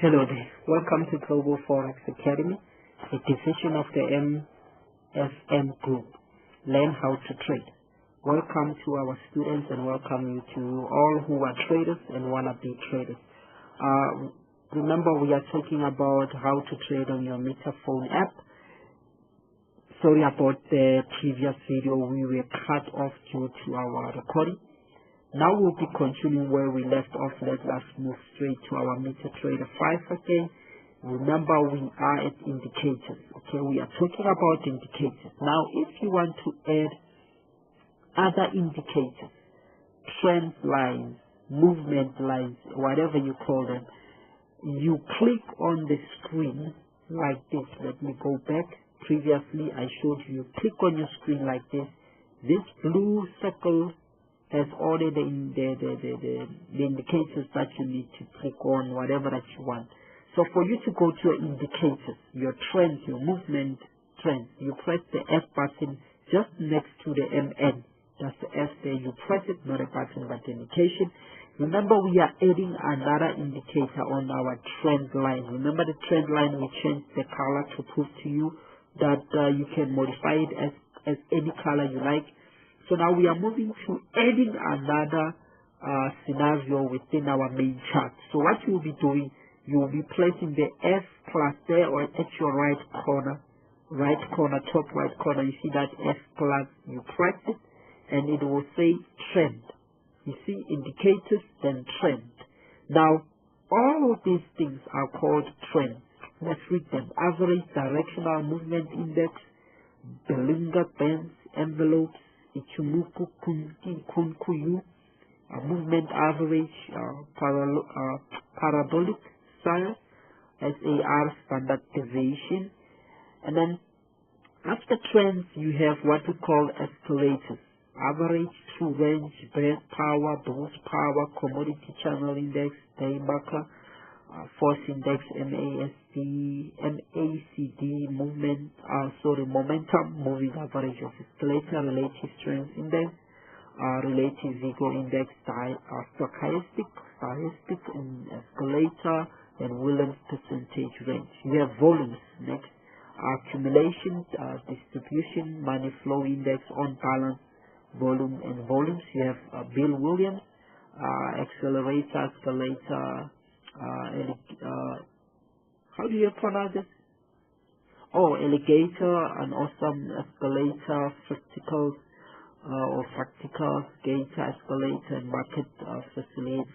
Hello there. Welcome to Global Forex Academy, a division of the MFM Group. Learn how to trade. Welcome to our students and welcome you to all who are traders and wanna-be traders. Remember, we are talking about how to trade on your Metaphone app. Sorry about the previous video. We were cut off due to our recording. Now we'll be continuing where we left off. Let us move straight to our MetaTrader 5 again. Remember, we are at indicators. Okay, we are talking about indicators. Now, if you want to add other indicators, trend lines, movement lines, whatever you call them, you click on the screen like this. Let me go back. Previously, I showed you. Click on your screen like this. This blue circle has all the indicators that you need to click on, whatever that you want. So for you to go to your indicators, your trends, your movement trends, you press the F button just next to the MN. That's the F there. You press it, not a button, but indication. Remember, we are adding another indicator on our trend line. Remember the trend line, we changed the color to prove to you that you can modify it as any color you like. So now we are moving to adding another scenario within our main chart. So what you will be doing, you will be placing the F plus there or at your right corner, top right corner. You see that F plus, you press it and it will say trend. You see indicators, then trend. Now, all of these things are called trends. Let's read them. Average directional movement index, Bollinger Bands, envelopes, Ichimoku Kunkuyu, movement average, parabolic style, SAR, standard deviation. And then after trends, you have what we call escalators. Average, true range, best power, boost power, commodity channel index, day marker, force index, MACD, momentum, moving average of escalator, relative strength index, relative vigor index, stochastic in escalator, and Williams percentage range. You have volumes next, accumulation, distribution, money flow index, on balance, volume and volumes. You have Bill Williams, accelerator, escalator, how do you pronounce it? Oh, alligator, an awesome escalator, fractals, or fractals, gator, escalator, and market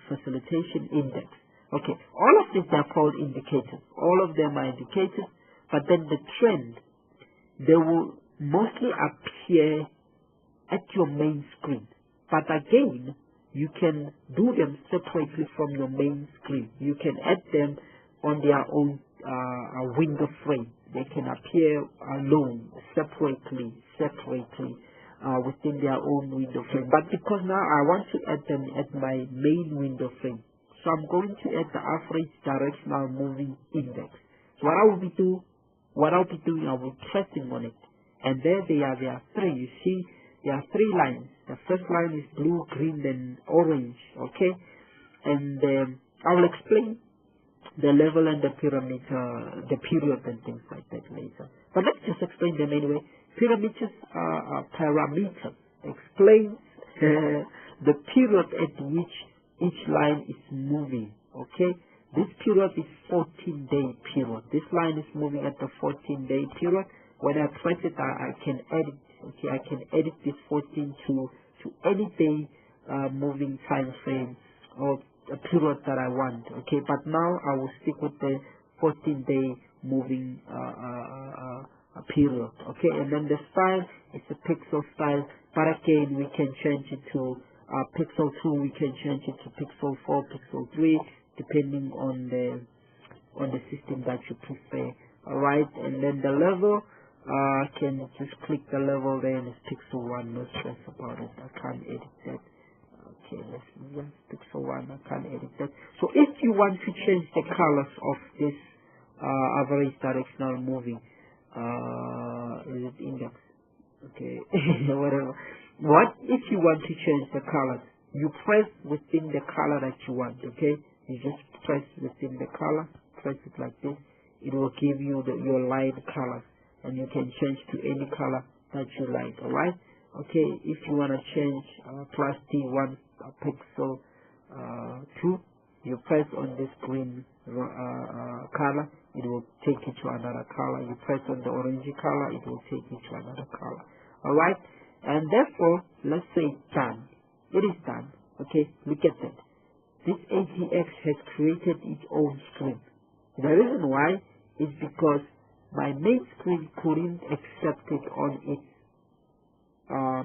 facilitation index. Okay, all of these are called indicators. All of them are indicators, but then the trend, they will mostly appear at your main screen. But again, you can do them separately from your main screen. You can add them on their own window frame. They can appear alone, separately, within their own window frame. But because now I want to add them at my main window frame, so I'm going to add the average directional moving index. So what I'll be doing, I will be pressing on it, and there are three. You see, there are three lines. The first line is blue, green, then orange. Okay, and I will explain the level and the pyramid, the period and things like that later. But let's just explain them anyway. Parameters explains the period at which each line is moving. Okay, this period is 14-day period. This line is moving at the 14-day period. When I press it, I can edit. Okay, I can edit this 14 to any day moving time frame or a period that I want. Okay, but now I will stick with the 14-day moving period. Okay, and then the style is a pixel style, but again we can change it to pixel 2. We can change it to pixel 4, pixel 3, depending on the system that you prefer. All right, and then the level. Can just click the level there and it's pixel 1, no stress about it. I can't edit that. Okay, let's just pixel 1, I can't edit that. So if you want to change the colors of this average directional moving, is it index? Okay, whatever. What if you want to change the colors? You press within the color that you want, okay? You just press within the color. press it like this, it will give you your line colors, and you can change to any color that you like. Alright, okay, if you want to change plus T1 pixel 2, you press on this green color, it will take you to another color. You press on the orangey color, it will take you to another color. Alright, and therefore, let's say it's done. It is done. Okay, look at that. This ATX has created its own screen. The reason why is because my main screen couldn't accept it on its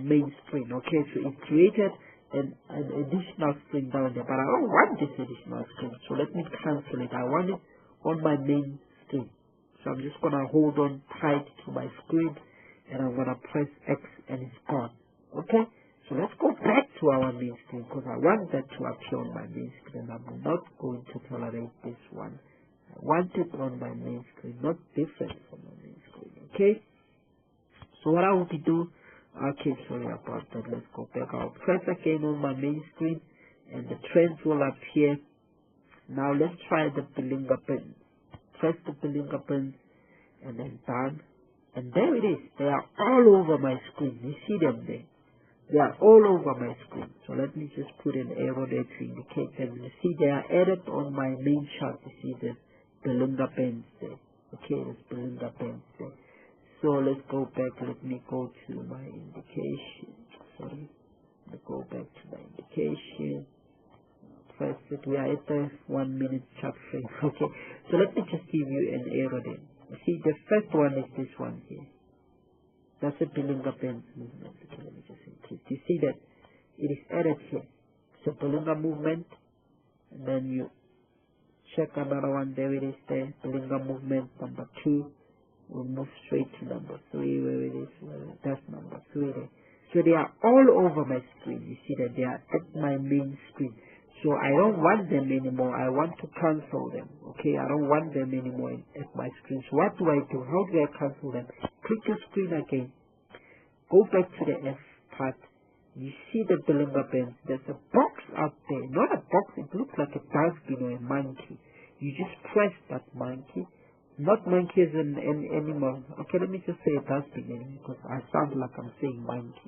main screen. Okay, so it created an additional screen down there, but I don't want this additional screen, so let me cancel it. I want it on my main screen. So I'm just gonna hold on tight to my screen, and I'm gonna press X, and it's gone. Okay, so let's go back to our main screen, because I want that to appear on my main screen. I'm not going to tolerate this one. I want it on my main screen, not different from my main screen. Okay, so what I will be doing, okay, sorry about that, let's go back. I'll press again on my main screen, and the trends will appear. Now let's try the Belinga pins. Press the Belinga pins, and then done, and there it is. They are all over my screen. You see them there? They are all over my screen. So let me just put an arrow there to indicate them. You see they are added on my main chart. You see the Belinga pins there. Okay, there's Belinga pins there. So let's go back. Let me go to my indication. Sorry. Let's go back to my indication. Press it. We are at the 1 minute chart frame. Okay. So let me just give you an arrow there. You see the first one is this one here. That's a Belinga pins movement. Okay, let me just increase. You see that it is added here. It's a Belinga movement. And then you check another one. There it is there. Belinga movement number 2. We'll move straight to number 3, where it is. That's number 3 there. So they are all over my screen. You see that they are at my main screen. So I don't want them anymore. I want to cancel them. Okay, I don't want them anymore at my screen. So what do I do? How do I cancel them? Click your screen again. Go back to the F part. You see the Belinga pins. There's a box out there. Not a box. It looks like a dustbin or a monkey. You just press that monkey. Not monkey as an animal. Okay, let me just say a dustbin anyway, because I sound like I'm saying monkey.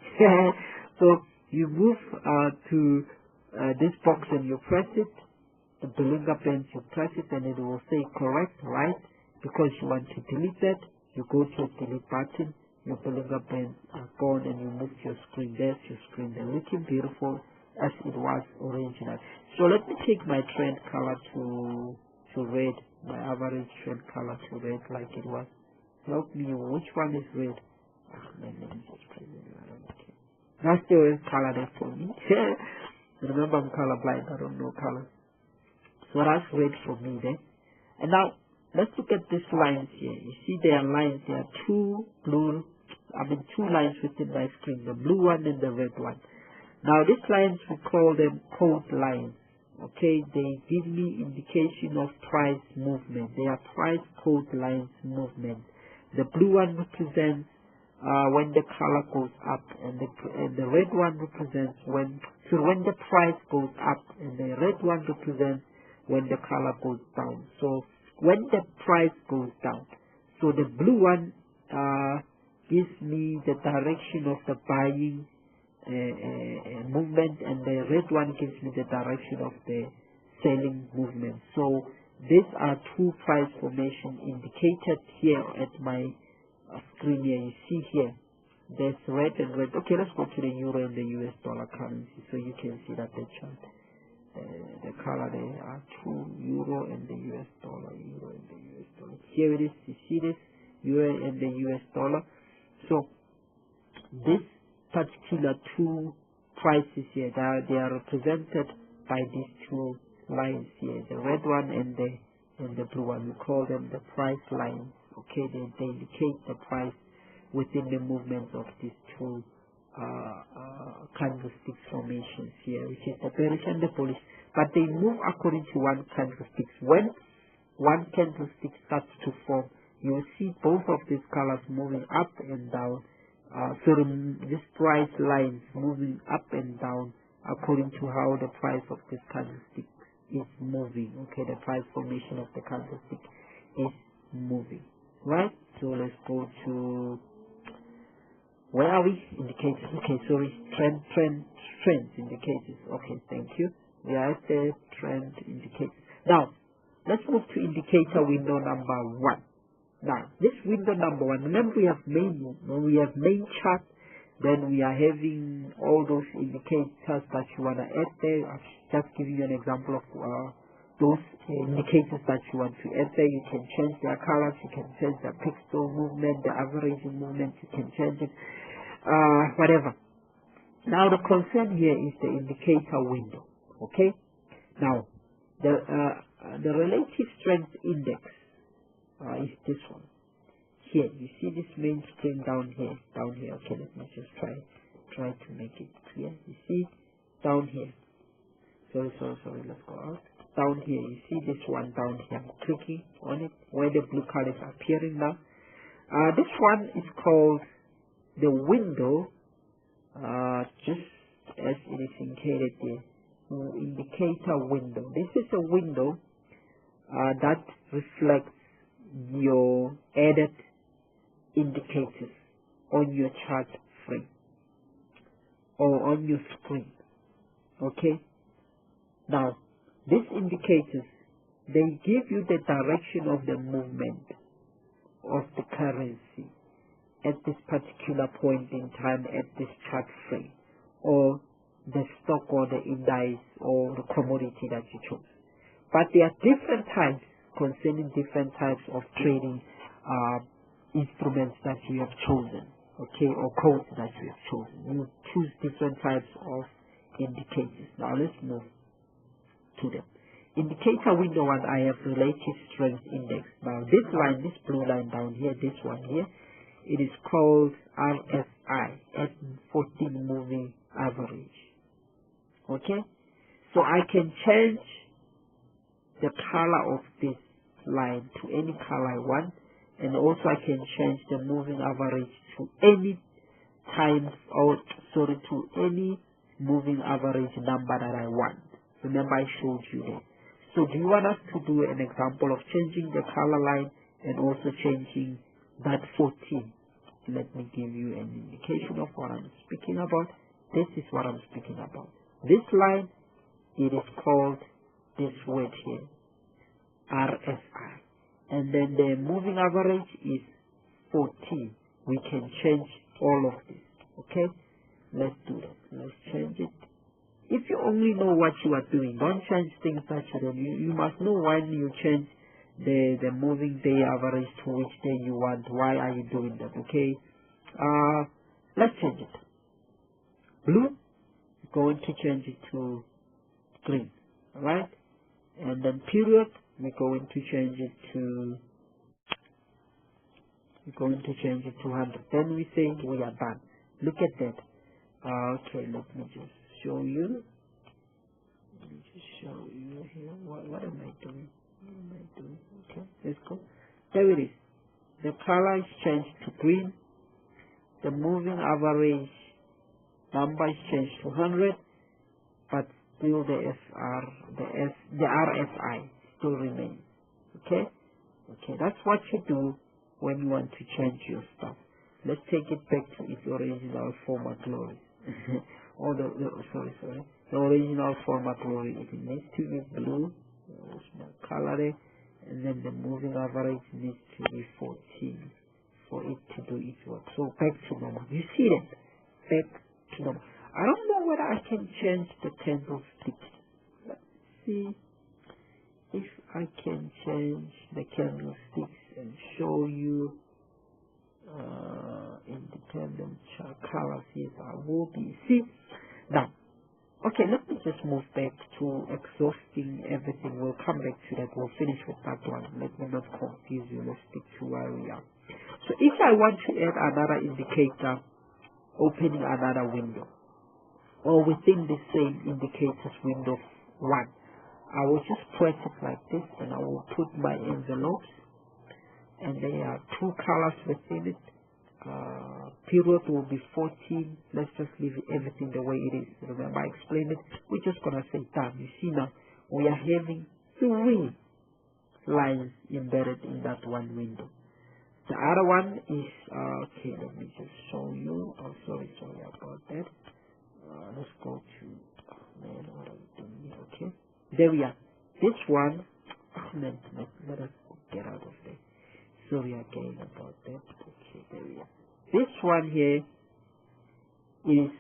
So you move to this box and you press it. The Belinga pins, you press it and it will say correct, right? Because you want to delete that, you go to the delete button. Your Belinga pins are gone and you move to your screen. There's your screen. They're looking beautiful as it was original. So let me take my trend color to red. My average trend color to red like it was. Help me, which one is red? Let me just press it. Okay. That's the red color there for me. Remember, I'm colorblind. I don't know color. So that's red for me there. And now let's look at these lines here. You see there are lines. There are two lines within my screen, the blue one and the red one. Now these lines, we call them code lines. Okay, they give me indication of price movement. They are price code lines movement. The blue one represents when the color goes up, and the red one represents when the price goes up, and the red one represents when the color goes down. So when the price goes down, so the blue one gives me the direction of the buying movement, and the red one gives me the direction of the selling movement. So these are two price formation indicated here at my screen here. You see here, there's red and red. Okay, let's go to the euro and the US dollar currency so you can see that the chart. The color there are two, euro and the US dollar. Euro and the US dollar. Here it is. You see this, euro and the US dollar. So this particular two prices here, they are represented by these two lines here, the red one and the blue one. We call them the price lines. Okay, they indicate the price within the movement of these two candlestick formations here, which is the bearish and the bullish, but they move according to one candlestick. When one candlestick starts to form, you will see both of these colors moving up and down. So this price lines moving up and down according to how the price of this candlestick is moving. Okay, the price formation of the candlestick is moving. Right? So let's go to, where are we? Indicators. Okay, sorry, trend indicators. Okay, thank you. We are at the trend indicators. Now, let's move to indicator window number 1. Now, this window number 1, remember we have main chart, then we are having all those indicators that you want to add there. I've just given you an example of those indicators that you want to add there. You can change their colors, you can change the pixel movement, the averaging movement, you can change it, whatever. Now, the concern here is the indicator window. Okay? Now, the relative strength index is this one. Here, you see this mainstream down here. Okay, let me just try to make it clear. You see down here. Sorry, let's go out. Down here, you see this one down here. I'm clicking on it where the blue color is appearing now. This one is called the window, just as it is indicated here. Indicator window. This is a window that reflects your added indicators on your chart frame or on your screen. Okay, now these indicators, they give you the direction of the movement of the currency at this particular point in time, at this chart frame, or the stock or the index or the commodity that you chose. But there are different types concerning different types of trading instruments that you have chosen, okay, or codes that you have chosen. You choose different types of indicators. Now let's move to them. Indicator window 1, I have relative strength index. Now this line, this blue line down here, this one here, it is called RSI, at 14 moving average. Okay, so I can change the color of this line to any color I want, and also I can change the moving average to any to any moving average number that I want. Remember, I showed you that. So do you want us to do an example of changing the color line and also changing that 14? Let me give you an indication of what I'm speaking about. This is what I'm speaking about. This line, it is called this word here, RSI. And then the moving average is 14. We can change all of this. Okay? Let's do that. Let's change it. If you only know what you are doing, don't change things that you don't. You must know when you change the moving day average to which day you want. Why are you doing that? Okay? Let's change it. Blue, going to change it to green. Alright? And then period, we're going to change it to 100. Then we say we are done. Look at that. Okay, let me just show you. Let me just show you here. What am I doing? Okay, let's go. There it is. The color is changed to green. The moving average number is changed to 100, but still the RSI still remains. Okay? Okay, that's what you do when you want to change your stuff. Let's take it back to its original format glory. The original format glory. It needs to be blue, small color there, and then the moving average needs to be 14 for it to do its work. So back to normal. You see that? Back to normal. I don't know whether I can change the candlesticks. Let's see if I can change the candlesticks and show you independent chart colors. Yes, I will be. See now. Okay, let me just move back to exhausting everything. We'll come back to that. We'll finish with that one. Let me not confuse you. Let's stick to where we are. So if I want to add another indicator, opening another window, or within the same indicators window 1, I will just press it like this, and I will put my envelopes, and there are 2 colors within it. Period will be 14. Let's just leave everything the way it is. Remember, I explained it. We're just gonna say done. You see now, we are having 3 lines embedded in that one window. The other one is, okay, let me just show you. Oh, sorry about that. Let's go to, man, what are we doing here? Okay, there we are. This one, let us get out of there. Sorry again about that. Okay, there we are. This one here is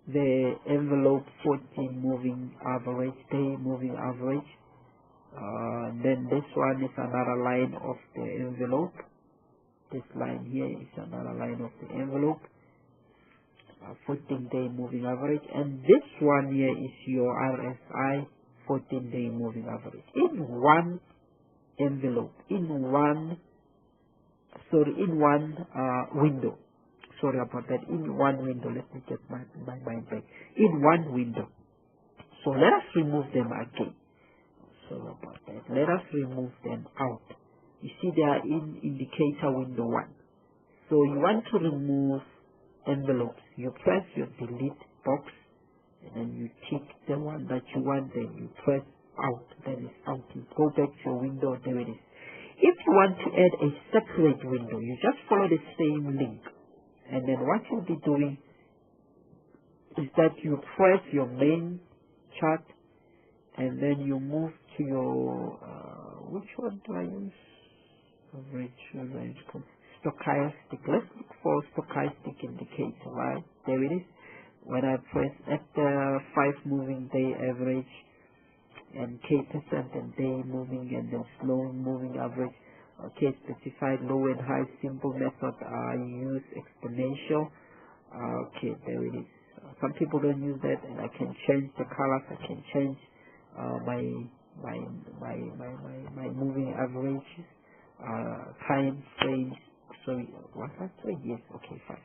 the envelope 14 moving average, day moving average. Then this one is another line of the envelope. This line here is another line of the envelope, 14-day moving average. And this one here is your RSI 14-day moving average. In one envelope, in one window. Sorry about that. In one window. Let me get my mind back. In one window. So let us remove them again. Sorry about that. Let us remove them out. You see they are in indicator window 1. So you want to remove envelopes. You press your delete box and then you tick the one that you want, then you press out. Then it's out. You go back to your window, there it is. If you want to add a separate window, you just follow the same link. And then what you'll be doing is that you press your main chart and then you move to your, which one do I use? Average, stochastic. Let's look for stochastic indicator, right? There it is. When I press at the 5 moving day average and K% and day moving and then slow moving average, okay, specified low and high, simple method, I use exponential. Okay, there it is. Some people don't use that, and I can change the colors. I can change my moving average, time frame. Sorry, what I say? Yes, okay, fine.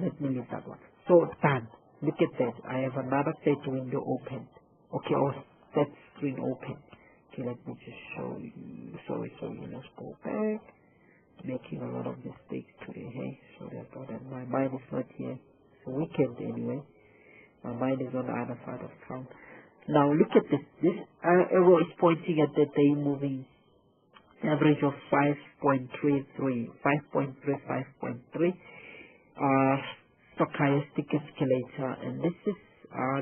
Let me leave that one. So done. Look at that. I have another set window open. Okay, or set screen open. Okay, let me just show you. Sorry, let's go back. Making a lot of mistakes today, hey? Sorry about that. My mind is not here. It's a weekend anyway. My mind is on the other side of town. Now look at this. This arrow is pointing at the day moving average of 5.33, 5.3. Stochastic escalator, and this is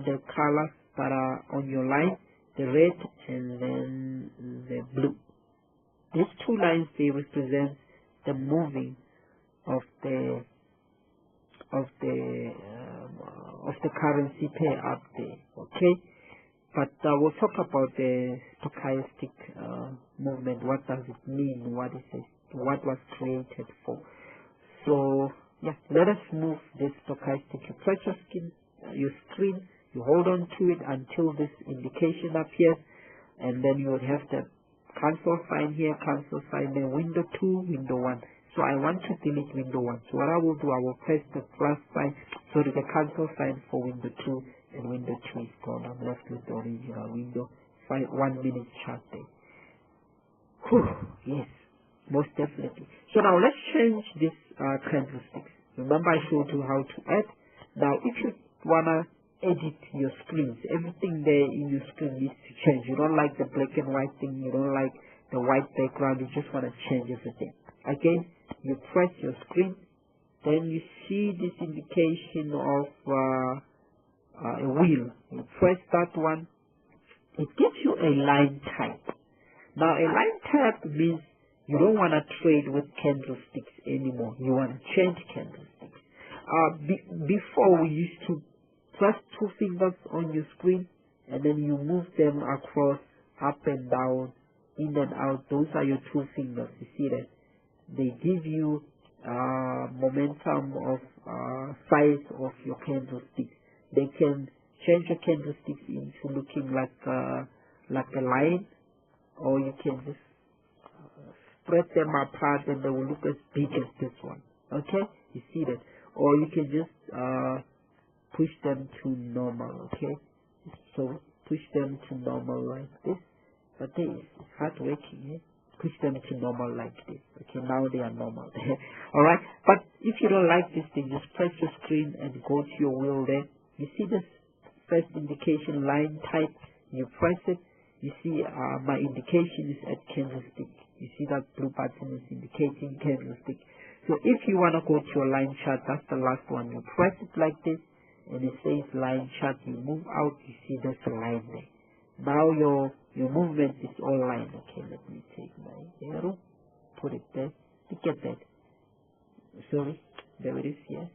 the colors that are on your line, the red and then the blue. These 2 lines, they represent the moving of the currency pair up there. Okay, but we'll talk about the stochastic movement. What does it mean? What is it? What was created for? So yeah, let us move this stochastic. You press your screen, you hold on to it until this indication appears, and then you would have the cancel sign here, cancel sign, then window 2, window 1. So I want to delete window 1. So what I will do, I will press the plus sign, so that the cancel sign for window 2, and window 2 is gone. I'm left with the original window, 1 minute chart there. Whew, yes, most definitely. So now let's change this candlesticks. Remember I showed you how to add. Now if you wanna edit your screens, everything there in your screen needs to change. You don't like the black and white thing, you don't like the white background, you just wanna change everything. Again, you press your screen, then you see this indication of a wheel. You press that one, it gives you a line type. Now a line type means you don't want to trade with candlesticks anymore. You want to change candlesticks. Before we used to press 2 fingers on your screen and then you move them across, up and down, in and out. Those are your 2 fingers. You see that? They give you momentum of size of your candlesticks. They can change your candlesticks into looking like a line, or you can just spread them apart and they will look as big as this one. Okay, you see that? Or you can just push them to normal. Okay, so push them to normal like this. But it's hard working. Push them to normal like this. Okay, now they are normal. All right, but if you don't like this thing, just press your screen and go to your wheel there. You see this first indication line type. You press it. You see, my indication is at candlestick. You see that blue button is indicating candlestick. So if you want to go to your line chart, that's the last one. You press it like this, and it says line chart. You move out, you see there's a line there. Now your movement is all line. Okay, let me take my arrow, put it there. Look at that. Sorry, there it is here.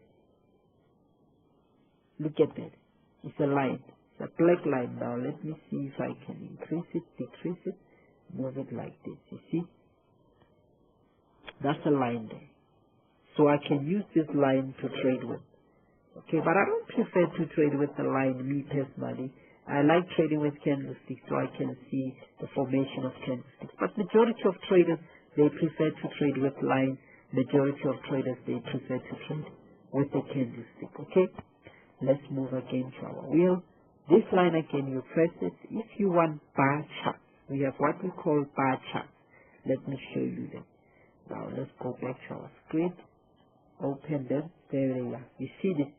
Look at that. It's a line. It's a black line. Now let me see if I can increase it, decrease it, move it like this. You see? That's a line there. So I can use this line to trade with. Okay, but I don't prefer to trade with the line, me personally. I like trading with candlesticks so I can see the formation of candlesticks. But majority of traders, they prefer to trade with line. Majority of traders, they prefer to trade with the candlestick. Okay, let's move again to our wheel. This line again, you press it. If you want bar charts, we have what we call bar charts. Let me show you them. Now let's go back to our screen. Open them. There they are. You see this?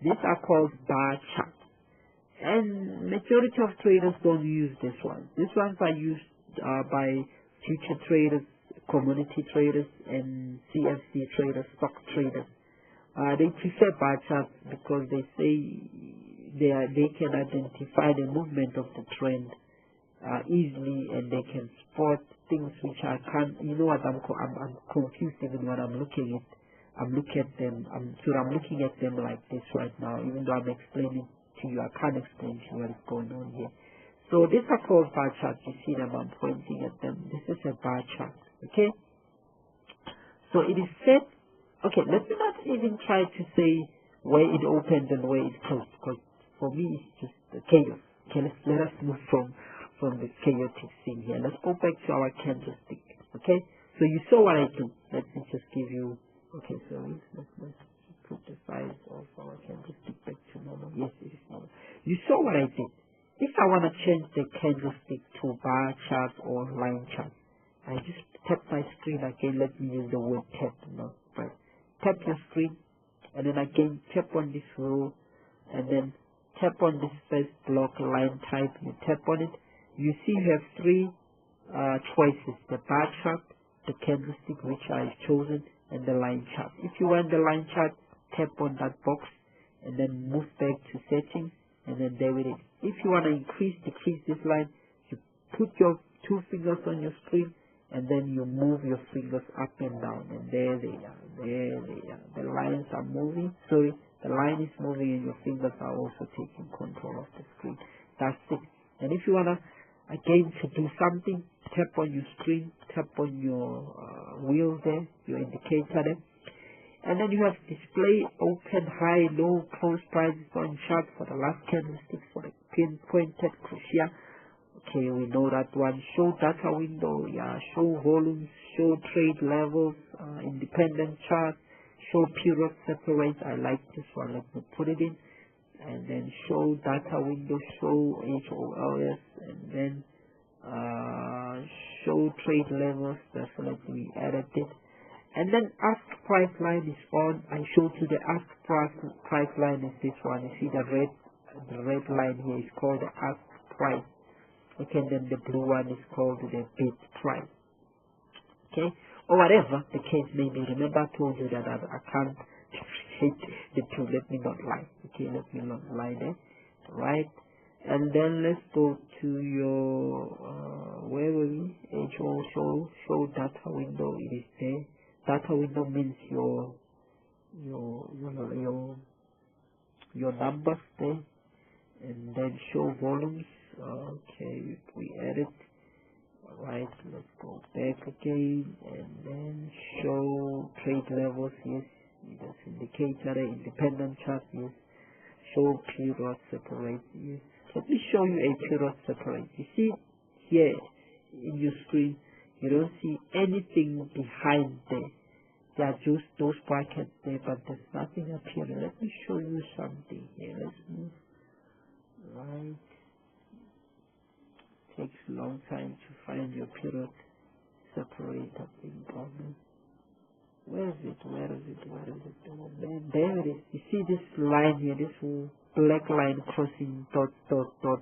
These are called bar charts. And majority of traders don't use this one. These ones are used by future traders, commodity traders, and CFC traders, stock traders. They prefer bar charts because they say they can identify the movement of the trend easily, and they can spot things which I can't. You know what? I'm confused even when I'm looking at. I'm looking at them. I'm looking at them like this right now. Even though I'm explaining to you, I can't explain to you what is going on here. So these are called bar charts. You see them? I'm pointing at them. This is a bar chart. Okay. So it is said. Okay. Let me not even try to say where it opened and where it closed, because for me it's just the chaos. Okay. Let us move from the chaotic scene here. Let's go back to our candlestick. Okay. So you saw what I do. Let me just give you. Okay, so let's put the size of our candlestick back to normal. Yes, it is normal. You saw what I did. If I want to change the candlestick to bar chart or line chart, I just tap my screen again. Let me use the word tap, not press. Tap your screen, and then again tap on this row, and then tap on this first block line type. You tap on it. You see you have three choices: the bar chart, the candlestick, which I have chosen, and the line chart. If you want the line chart, tap on that box and then move back to settings, and then there it is. If you want to increase, decrease this line, you put your two fingers on your screen and then you move your fingers up and down, and there they are. There they are. The lines are moving. Sorry, the line is moving and your fingers are also taking control of the screen. That's it. And if you want to again to do something, tap on your screen, tap on your wheel there, your indicator there, and then you have display, open, high, low, close prices on chart for the last candlestick, for the pinpointed crucial. Okay, we know that one. Show data window, yeah, show volumes, show trade levels, independent chart, show period separate. I like this one. Let me put it in. And then show data window, show HOLS, and then show trade levels. Definitely added it. And then ask price line is on. I showed you the ask price line is this one. You see the red line here is called the ask price. Okay, and then the blue one is called the bid price. Okay, or whatever the case may be. Remember I told you that I can't hate the two. Let me not lie. Okay, let me not lie there. Right. And then let's go to your where were we? Show data window. It is there. Data window means your numbers there, and then show volumes. Okay, we added. Right, let's go back again, and then show trade levels. Yes, that's indicator, independent chart. Yes, show period separate. Yes. Let me show you a period separate. You see here in your screen, you don't see anything behind there. There are just those brackets there, but there's nothing up here. Let me show you something here. Let's move. Right. Takes a long time to find your period separator thing problem. Where is it? Where is it? Where is it? Oh man, there it is. You see this line here, this black line crossing dot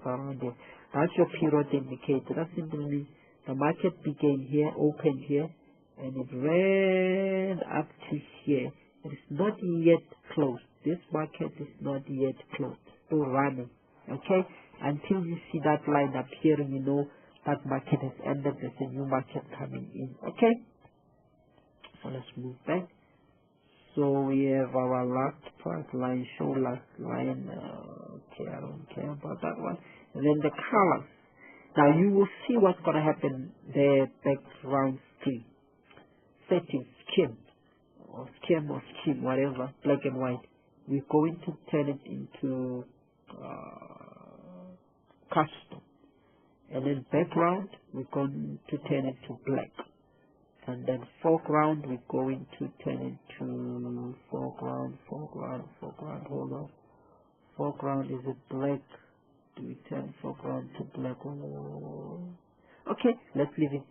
around there. That's your period indicator. That simply means the market began here, opened here, and it ran up to here. It is not yet closed. This market is not yet closed. Still running. Okay? Until you see that line appearing, you know that market has ended. There's a new market coming in. Okay? So let's move back. So we have our last part line, show last line. Okay, I don't care about that one. And then the colors. Now you will see what's going to happen there, background screen. Settings, skim, or skim, whatever, black and white. We're going to turn it into custom. And then background, we're going to turn it to black. And then foreground, we're going to turn it to foreground, hold on. Foreground, is it black? Do we turn foreground to black? Okay, let's leave it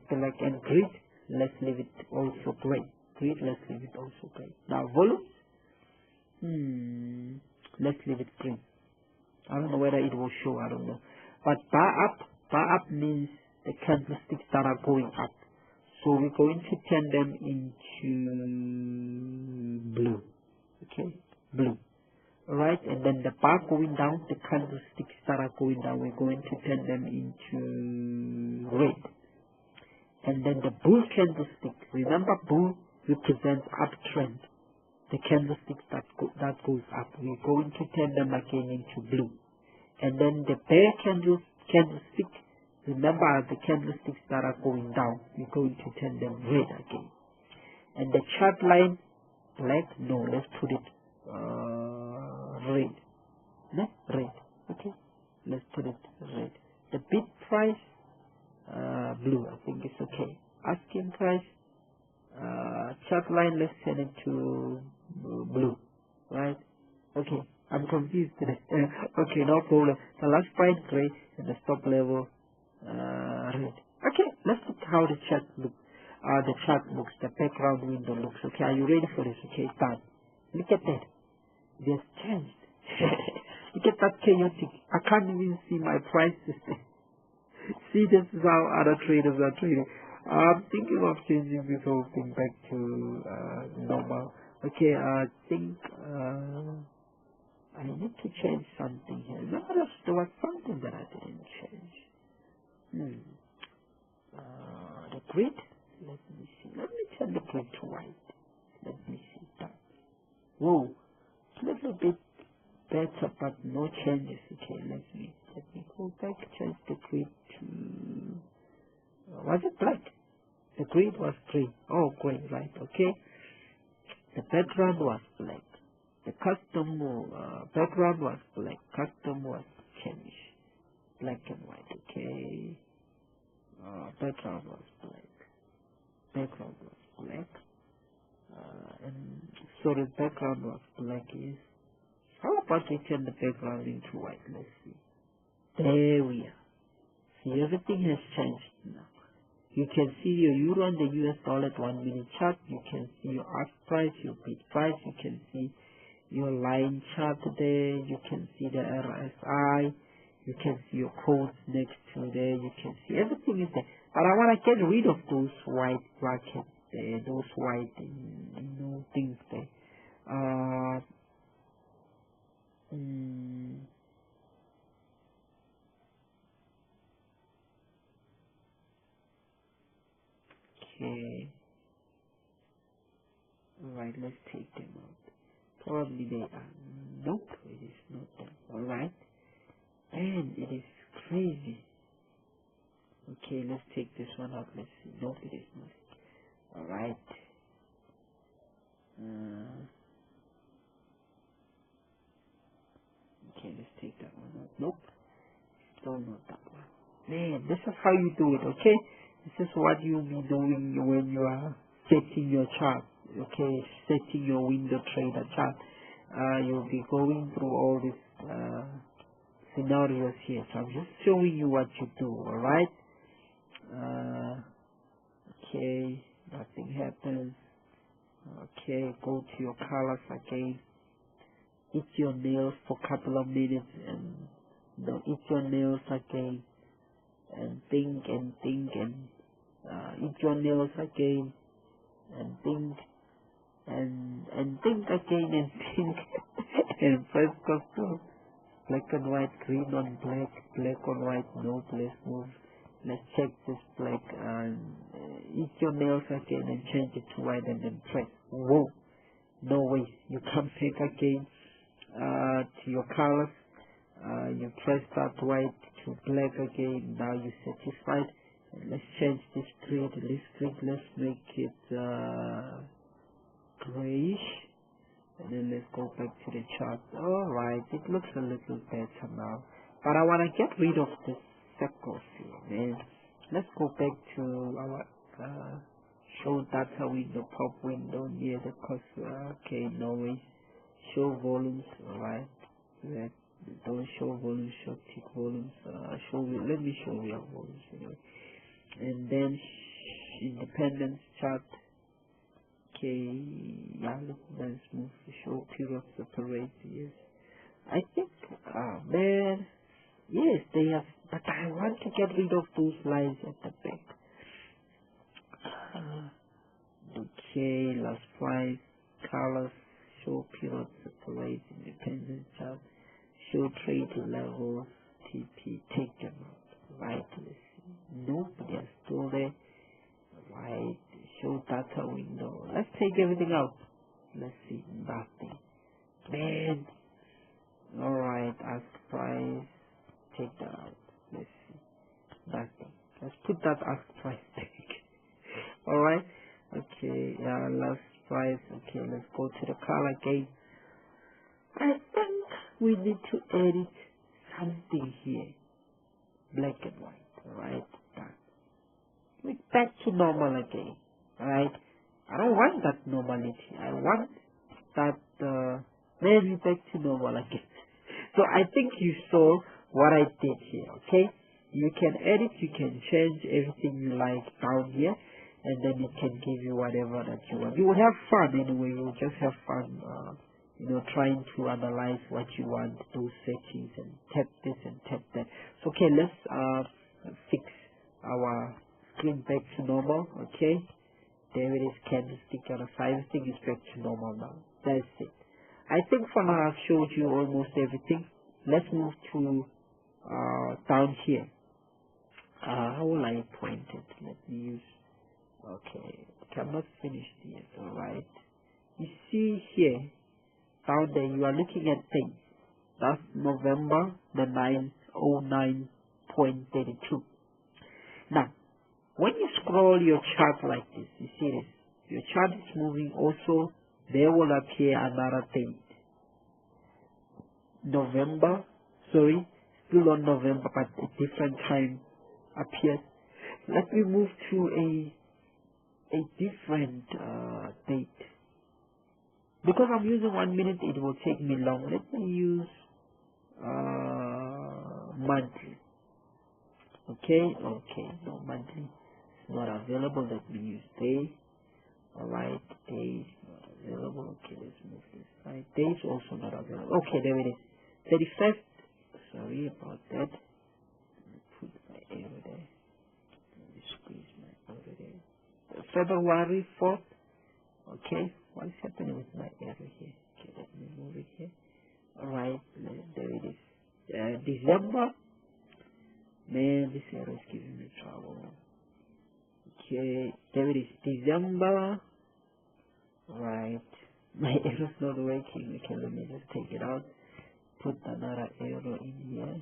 black. And grid, let's leave it also gray. Grid, let's leave it also gray. Now volume, let's leave it green. I don't know whether it will show, I don't know. But bar up means the candlesticks that are going up. So we're going to turn them into blue. Okay, blue. Alright, and then the bar going down, the candlesticks that are going down, we're going to turn them into red. And then the bull candlestick, remember bull represents uptrend. The candlesticks that goes up, we're going to turn them again into blue. And then the bear candlestick, remember the candlesticks that are going down, we're going to turn them red again. And the chart line, black, no, let's put it red. No, red. Okay, let's put it red. The bid price, blue, I think it's okay. Asking price, chart line, let's turn it to blue, right? Okay, I'm confused today. Okay, no problem. The last price gray and the stop level red. Okay, let's look how the chart looks. The chart looks, the background window looks. Okay, are you ready for this? Okay, it's done. Look at that. It has changed. Look at that chaotic. I can't even see my price system. See, this is how other traders are trading. I'm thinking of changing this whole thing back to normal. Okay, I think I need to change something here. No, there was something that I didn't change. The grid. Let me see. Let me turn the grid to white. Let me see that. Whoa, it's a little bit better, but no changes. Okay, let me go back. Change the grid to. Was it black? The grid was green. Oh, green, right? Okay. The background was black. The custom background was black. Custom was changed. Black and white. Okay. Background was black. Background was black. And so the background was black is. How about we turn the background into white? Let's see. There we are. See, everything has changed now. You can see your euro and the US dollar at 1 minute chart. You can see your ask price, your bid price. You can see your line chart there. You can see the RSI. You can see your codes next to there. You can see everything is there. But I want to get rid of those white brackets there, those white things there. Okay. Alright, let's take them out. Probably they are. Nope, it is not them. Alright. And it is crazy. Okay, let's take this one out. Let's see. Nope, it is not. Alright. Okay, let's take that one out. Nope. Still not that one. Man, this is how you do it, okay? This is what you'll be doing when you are setting your chart, okay? Setting your window trader chart. You'll be going through all these scenarios here. So I'm just showing you what you do, alright? Okay, nothing happens. Okay, go to your colors again. Eat your nails for a couple of minutes and eat your nails again and think and think and eat your nails again and think and think again and think and press custom. Black and white, green on black, black on white, no, let's move. Let's check this black and eat your nails again and change it to white and then press. Whoa, no way, you come back again to your colors. You press that white to black again. Now you're satisfied. And let's change this grid. Let's make it grayish. And then let's go back to the chart. Alright, it looks a little better now. But I want to get rid of this circles here, man. Let's go back to our show data window, pop window near the course. Okay, no way. Show volumes, alright. Don't show volumes, show tick volumes. Let me show real volumes anyway. And then independence chart. Okay, yeah, let's move to show period separate. Yes, I think, man, yes, they have, but I want to get rid of those lines at the back. Okay, last price, colors, show period separate, independent chart, show trade levels, TP, take them out. Right, let's see. Nope, they're still there. Right, show data window. Let's take everything out. Let's see, nothing. Man. Alright, ask price. Take that out. Let's see. Nothing. Let's put that ask price back. Alright. Okay, last price. Okay, let's go to the color again. I think we need to edit something here. Black and white. Alright. We're back to normal again. Alright. I don't want that normality. I want that maybe back to normal again. So I think you saw what I did here, okay? You can edit, you can change everything you like down here, and then it can give you whatever that you want. You will have fun anyway. You will just have fun, trying to analyze what you want, those settings, and tap this and tap that. So okay, let's fix our screen back to normal. Okay, there it is, candlestick on the side. Everything is back to normal now. That's it. I think for now I've showed you almost everything. Let's move to down here. How will I point it? Let me use, okay, I'm not finished yet. Alright, you see here down there, you are looking at things. That's November the 909.32. Now when you scroll your chart like this, you see this, your chart is moving. Also there will appear another date, November, sorry, still on November, but a different time appears. Let me move to a different date. Because I'm using 1 minute, it will take me long. Let me use monthly. Okay, no, monthly is not available. Let me use day. Alright, day is not available. Okay, let's move this side. Day is also not available. Okay, there it is. 31st. Sorry about that. Let me put my arrow there. Let me squeeze my arrow there. February 4th. Okay, what is happening with my arrow here? Okay, let me move it here. Alright, there it is. December. Man, this arrow is giving me trouble. Okay, there it is. December. Right. My arrow's not working. Okay, let me just take it out. Put another arrow in here.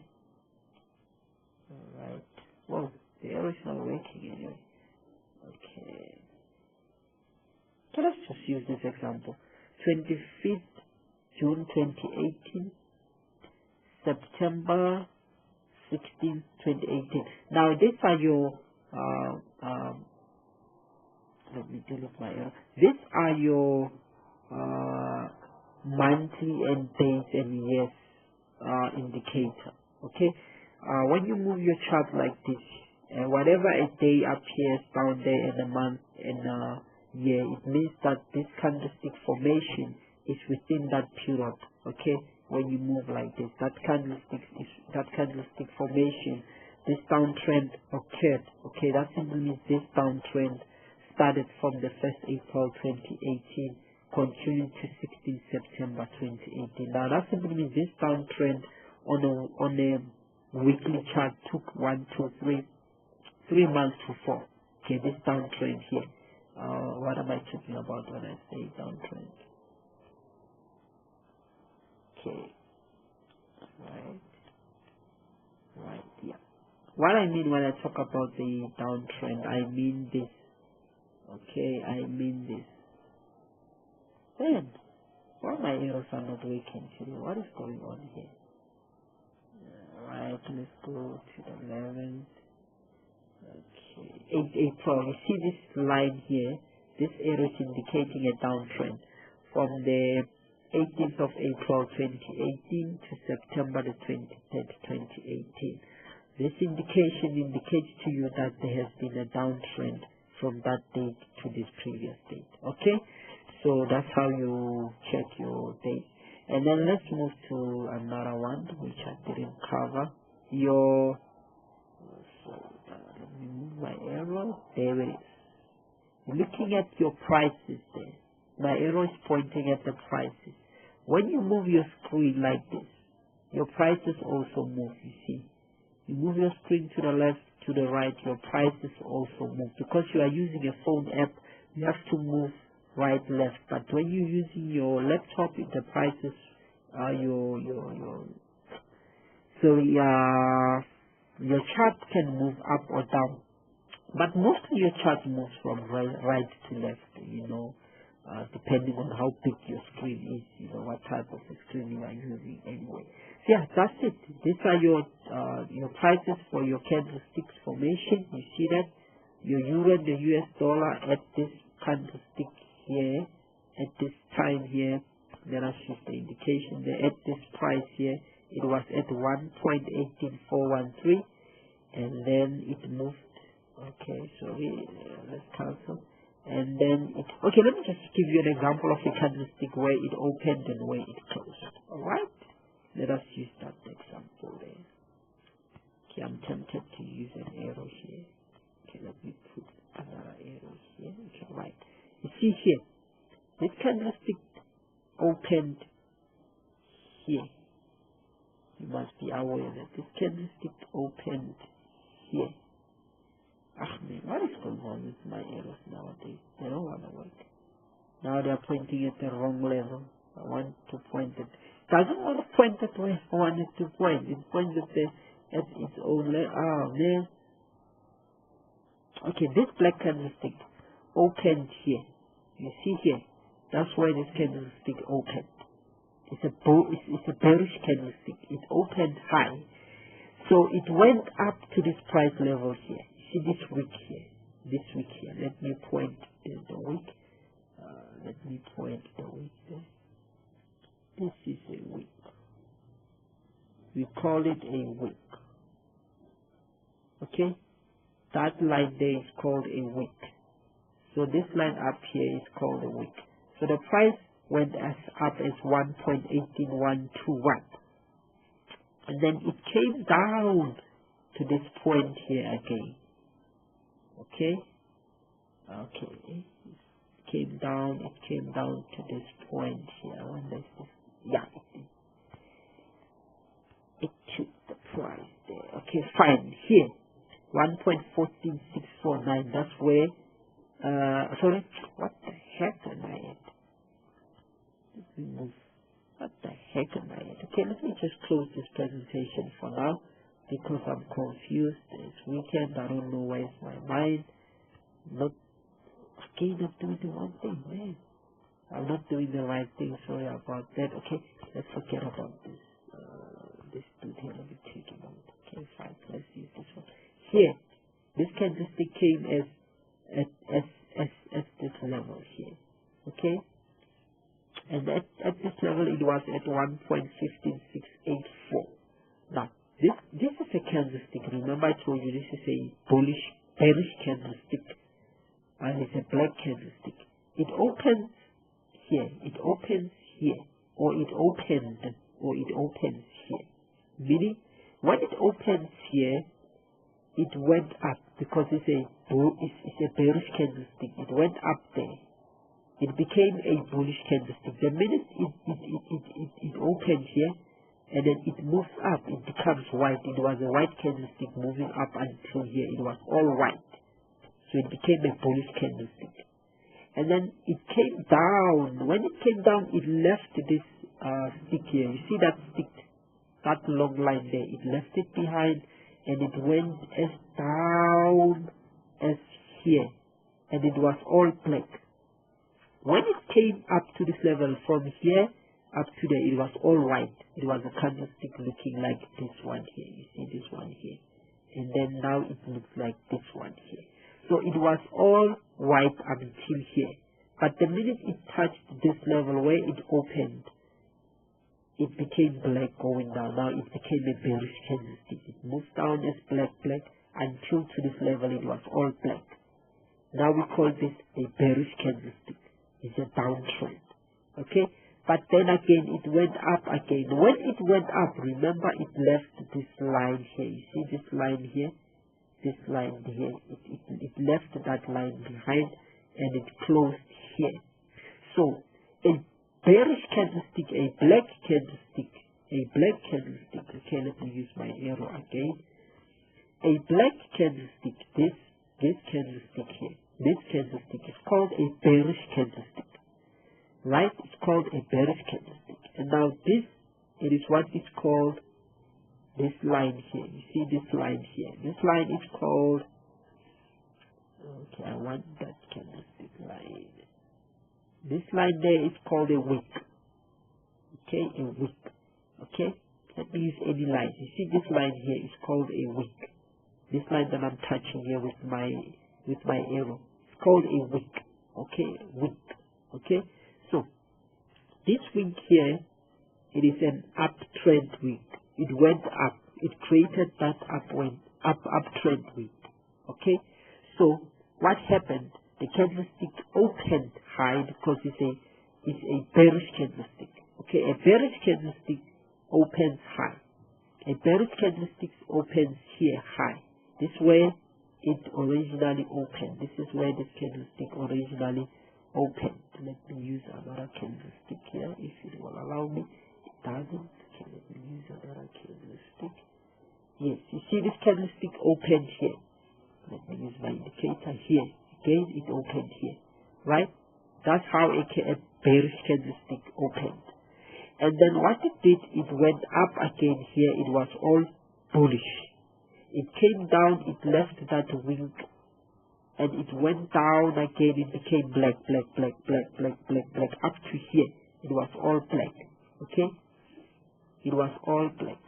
Alright. Whoa, the arrow is not working anyway. Okay. So let's just use this example. 25th June 2018. September 16th, 2018. Now these are your let me delete my error. These are your monthly and days and years indicator. Okay, when you move your chart like this, whatever a day appears down there in the month and here, it means that this candlestick formation is within that period. Okay, when you move like this, that candlestick formation, this downtrend occurred. Okay, that simply means this downtrend started from the 1st April 2018, continuing to 16 September 2018. Now that simply means this downtrend on a weekly chart took 1, 2, 3 months to fall. Okay, this downtrend here. What am I talking about when I say downtrend? Okay, right, yeah. What I mean when I talk about the downtrend, I mean this. Okay, I mean this. Then, why my arrows are not working today? What is going on here? Right, let's go to the 11th. Okay, 8 April. You see this line here? This arrow is indicating a downtrend from the 18th of April 2018 to September the 23rd 2018. This indication indicates to you that there has been a downtrend from that date to this previous date. Okay, so that's how you check your date. And then let's move to another one which I didn't cover. Let me move my arrow. There it is. Looking at your prices there. My arrow is pointing at the prices. When you move your screen like this, your prices also move, you see. You move your screen to the left, to the right, your prices also move. Because you are using a phone app, you have to move right, left. But when you're using your laptop, the prices are your chart can move up or down. But mostly your chart moves from right to left, depending on how big your screen is, what type of screen you are using anyway. So yeah, that's it. These are your prices for your candlesticks formation. You see that? Your euro and the US dollar at this candlestick here, at this time here, let us use the indication there, at this price here, it was at 1.18413, and then it moved. Okay, so let's cancel. And then okay, let me just give you an example of a candlestick where it opened and where it closed. Alright? Let us use that example there. Okay, I'm tempted to use an arrow here. Okay, let me put another arrow here. Okay, right. You see here, this candlestick opened here. You must be aware that this candlestick opened here. Ah man, what is going on with my arrows nowadays? They don't want to work. Now they are pointing at the wrong level. I want to point it. Doesn't want to point at where I want it to point. It points at its own level. Ah man. Okay, this black candlestick opened here. You see here. That's where this candlestick opened. It's a bearish candlestick. It opened high. So it went up to this price level here. See this wick here. Let me point the wick. Let me point the wick there. This is a wick. We call it a wick. Okay? That line there is called a wick. So this line up here is called a wick. So the price went up as 1.18121. And then it came down to this point here again. Okay, it came down to this point here. I wonder if this, yeah, it took the price there. Okay, fine. Here, 1.14649. That's where. Sorry, what the heck am I at? Let me move. What the heck am I at? Okay, let me just close this presentation for now because I'm confused. It's weekend. I don't know where's my mind. I'm doing the wrong thing, man. I'm not doing the right thing. Sorry about that. Okay, let's forget about this. This dude here, let me take it out. Okay, fine. Let's use this one. Here, this candlestick came as this level here. Okay, and at this level it was at 1.15684. Now, this is a candlestick. Remember, I told you this is a bearish candlestick. And it's a black candlestick. bearish candlestick. It went up there. It became a bullish candlestick. The minute it opened here, and then it moves up, it becomes white. It was a white candlestick moving up until here. It was all white. So it became a bullish candlestick. And then it came down. When it came down, it left this stick here. You see that stick, that long line there? It left it behind, and it went as down as here. And it was all black. When it came up to this level, from here up to there, it was all white. It was a candlestick looking like this one here. You see this one here. And then now it looks like this one here. So it was all white until here. But the minute it touched this level where it opened, it became black going down. Now it became a bearish candlestick. It moved down as black until to this level it was all black. Now we call this a bearish candlestick. It's a downtrend. Okay? But then again, it went up again. When it went up, remember it left this line here. You see this line here? This line here. It left that line behind and it closed here. So, a bearish candlestick, a black candlestick, okay, let me use my arrow again. A black candlestick, this candlestick here, this candlestick is called a bearish candlestick, right? It's called a bearish candlestick. And now this, it is what is called this line here. You see this line here. This line is called, okay, I want that candlestick line. This line there is called a wick. Okay, a wick. Okay, let me use any line. You see this line here is called a wick. This line that I'm touching here with my arrow, it's called a wick. Okay, wick. Okay, so this wick here, it is an uptrend wick. It went up. It created that uptrend wick. Okay, so what happened? The candlestick opened high because it's a bearish candlestick. Okay, a bearish candlestick opens high. A bearish candlestick opens here high. This way it originally opened. This is where this candlestick originally opened. Let me use another candlestick here if it will allow me. It doesn't. Okay, let me use another candlestick. Yes, you see this candlestick opened here. Let me use my indicator here. Again, it opened here. Right? That's how a bearish candlestick opened. And then what it did, it went up again here. It was all bullish. It came down, it left that wing, and it went down again. It became black, up to here. It was all black. Okay? It was all black.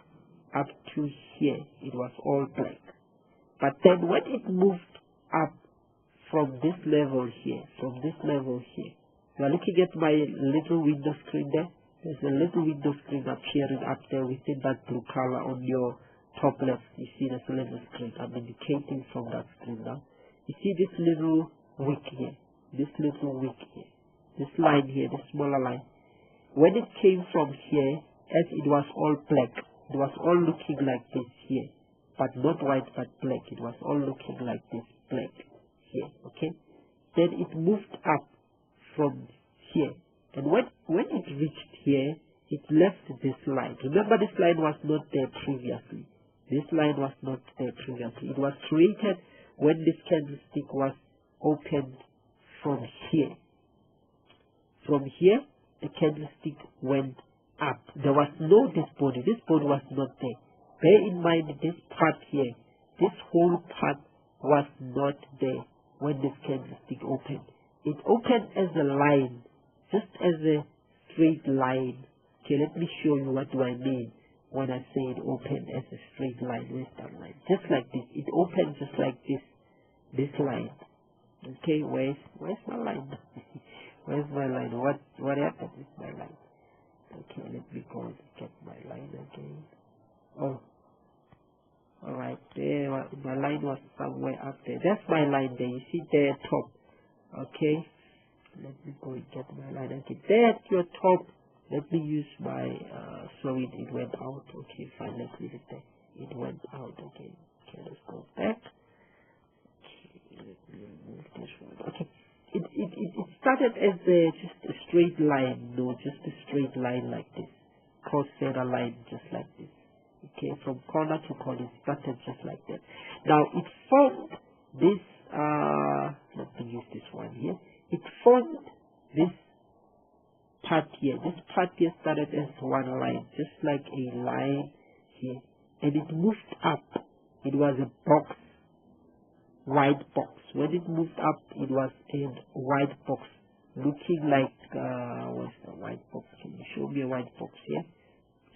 Up to here, it was all black. But then when it moved up from this level here, you are looking at my little window screen there. There's a little window screen appearing up there within that blue color on your top left. You see there's a little screen. I'm indicating from that screen now. You see this little wick here, this line here, this smaller line. When it came from here, as it was all black, it was all looking like this here, but not white but black. It was all looking like this black here. Okay, then it moved up from here, and when it reached here, it left this line. Remember, this line was not there previously. This line was not there previously. It was created when this candlestick was opened from here. From here, the candlestick went up. There was no this body. This body was not there. Bear in mind this part here. This whole part was not there when this candlestick opened. It opened as a line, just as a straight line. Okay, let me show you what do I mean when I say it opened as a straight line. Where's that line? Just like this. It opened just like this line. Okay, where's my line? Where's my line? What happened with my line? Okay, let me go and get my line again. Oh, alright, there, my line was somewhere up there. That's my line there. You see there at top. Okay, let me go and get my line again. There at your top. Let me use my, sorry, it went out. Okay, fine, let's leave it there. It went out again. Okay, let's go back. Okay, Let me remove this one. Okay. It started as just a straight line, no, just a straight line like this. Cross center line just like this. Okay, from corner to corner, it started just like that. Now it formed this, let me use this one here. It formed this part here. This part here started as one line, just like a line here. And it moved up. It was a box, white box. When it moved up, it was a white box, looking like, where's the white box? Can you show me a white box here?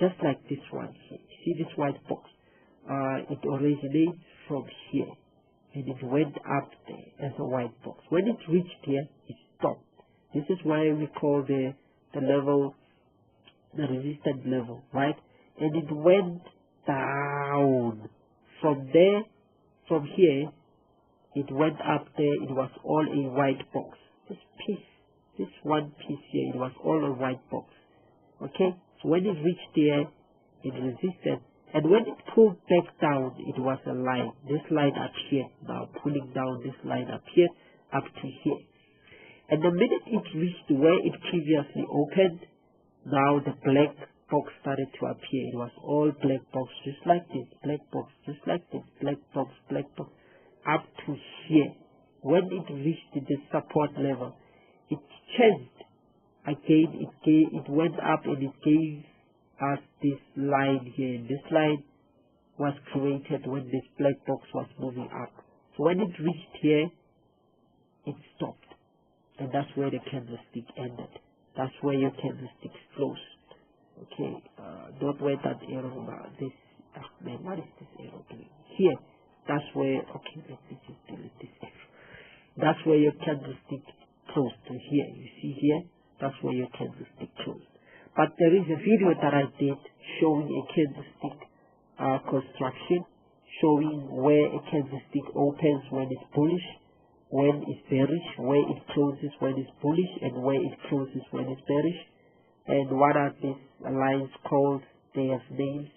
Just like this one here. See this white box? It originates from here, and it went up there as a white box. When it reached here, it stopped. This is why we call the level the resistance level, right? And it went down from there. From here, it went up there. It was all a white box. This piece, this one piece here, it was all a white box. Okay, so when it reached there, it resisted, and when it pulled back down, it was a line. This line appeared now, pulling down. This line appeared up to here, and the minute it reached where it previously opened, now the black box started to appear. It was all black box, just like this, black box, just like this, black box, up to here. When it reached the support level, it changed again. It went up, and it gave us this line here. This line was created when this black box was moving up. So when it reached here, it stopped, and that's where the candlestick ended. That's where your candlestick closed. Okay, don't wait that arrow. This, man, what is this arrow doing here? That's where, okay, let me just delete this arrow. That's where your candlestick closed to here. You see here? That's where your candlestick closed. But there is a video that I did showing a candlestick construction, showing where a candlestick opens when it's bullish, when it's bearish, where it closes when it's bullish, and where it closes when it's bearish. And what are these lines called? They have names.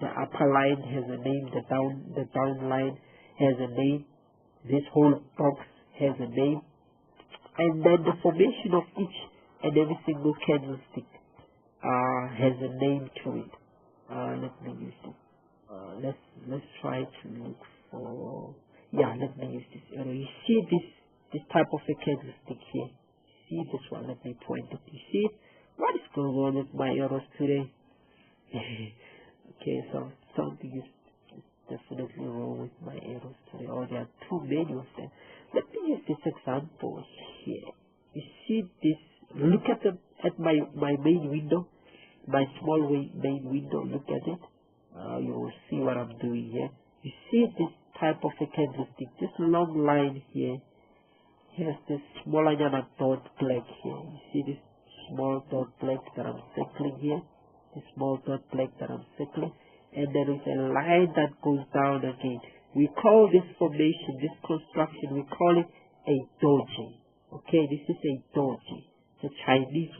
The upper line has a name, the down line has a name, this whole box has a name, and then the formation of each and every single candlestick has a name to it. Let me use this. Let's try to look for, let me use this arrow. You see this type of a candlestick here. See this one? Let me point it. You see it? What is going on with my arrows today? Okay, so something is definitely wrong with my arrows today. Oh, there are too many of them. Let me use this example here. You see this? Look at my main window, my small main window. Look at it. You will see what I'm doing here. You see this type of a candlestick? This long line here. Here's this smaller dot black here. You see this small dot black that I'm circling here? The small dot black that I'm circling, and there is a line that goes down again. We call this formation, this construction, we call it a doji. Okay, this is a doji. The Chinese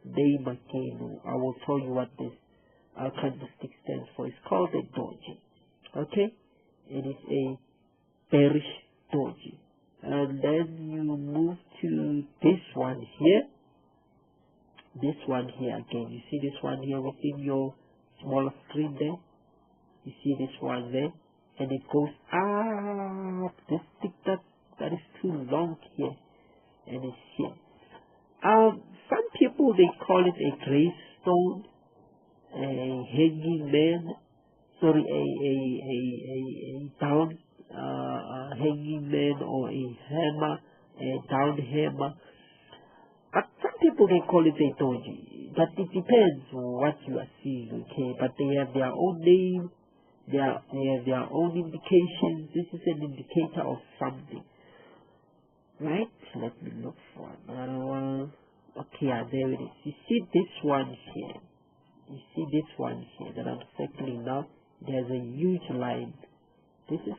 name again. I will tell you what this candlestick stands for. It's called a doji. Okay, it is a bearish doji. And then you move to this one here. This one here again. You see this one here within your small screen there? You see this one there? And it goes up. This stick that is too long here. And it's here. Some people, they call it a gravestone, a hanging man, sorry, a down hanging man, or a hammer, a down hammer. But some people, they call it a doji. But it depends on what you are seeing, okay? But they have their own name, they have their own indications. This is an indicator of something. Right? Let me look for another one. Okay, there it is. You see this one here. You see this one here that I'm circling now. There's a huge line. This is